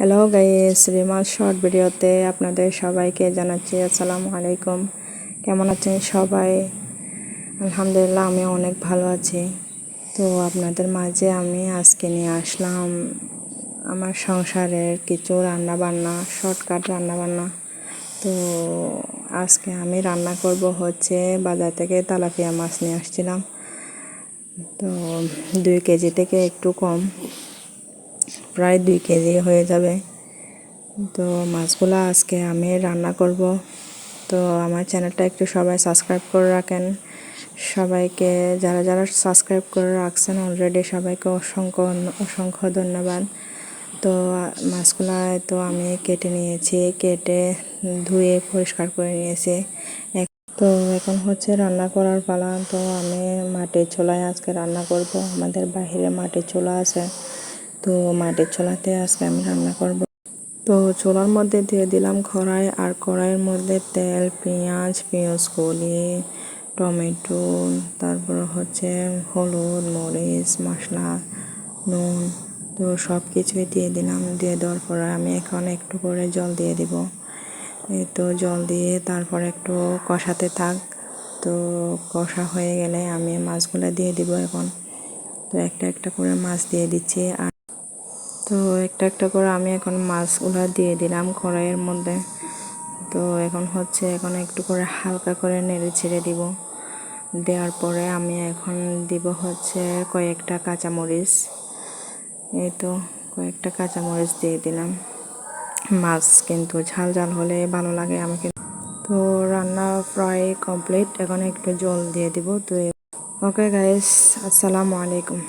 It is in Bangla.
হ্যালো গাইস, রিমাল শর্ট ভিডিওতে আপনাদের সবাইকে জানাচ্ছি আসসালামু আলাইকুম। কেমন আছেন সবাই? আলহামদুলিল্লাহ, আমি অনেক ভালো আছি। তো আপনাদের মাঝে আমি আজকে নিয়ে আসলাম আমার সংসারের কিছু রান্নাবান্না, শর্টকাট রান্নাবান্না। তো আজকে আমি রান্না করব হচ্ছে বাজার থেকে তেলাপিয়া মাছ নিয়ে আসছিলাম। তো 2 কেজি থেকে একটু কম, প্রায় 2 কেজি হয়ে যাবে। তো মাছগুলো আজকে আমি রান্না করব। তো আমার চ্যানেলটা একটু সবাই সাবস্ক্রাইব করে রাখেন। সবাইকে যারা যারা সাবস্ক্রাইব করে রাখছেন অলরেডি, সবাইকে অসংখ্য অসংখ্য ধন্যবাদ। তো মাছগুলো তো আমি কেটে নিয়েছি, কেটে ধুয়ে পরিষ্কার করে নিয়েছি। তো এখন হচ্ছে রান্না করার পালা। তো আমি মাটির চুলায় আজকে রান্না করব। আমাদের বাইরে মাটির চুলা আছে, তো মাটির চুলাতে আজকে আমি রান্না করব। তো চুলার মধ্যে দিয়ে দিলাম কড়াই, আর কড়াইয়ের মধ্যে তেল, পেঁয়াজ কলি, টমেটো, তারপর হচ্ছে হলুদ, মরিচ, মশলা, নুন, তো সব কিছুই দিয়ে দিলাম। দিয়ে দেওয়ার পরে আমি এখন একটু করে জল দিয়ে দিব। এই তো জল দিয়ে তারপর একটু কষাতে থাক। তো কষা হয়ে গেলে আমি মাছগুলো দিয়ে দিব এখন। তো একটা একটা করে মাছ দিয়ে দিচ্ছি। তো একটা একটা করে আমি এখন মাছগুলো দিয়ে দিলাম কড়াইয়ের মধ্যে। তো এখন একটু করে হালকা করে নেড়ে ছেড়ে দিব। দেওয়ার পরে আমি এখন দিব হচ্ছে কয়েকটা কাঁচামরিচ। এই তো কয়েকটা কাঁচামরিচ দিয়ে দিলাম। মাছ কিন্তু ঝাল ঝাল হলে ভালো লাগে আমাকে। তো রান্না প্রায় কমপ্লিট, এখন একটু জল দিয়ে দিব। তো ওকে গাইস, আসসালামু আলাইকুম।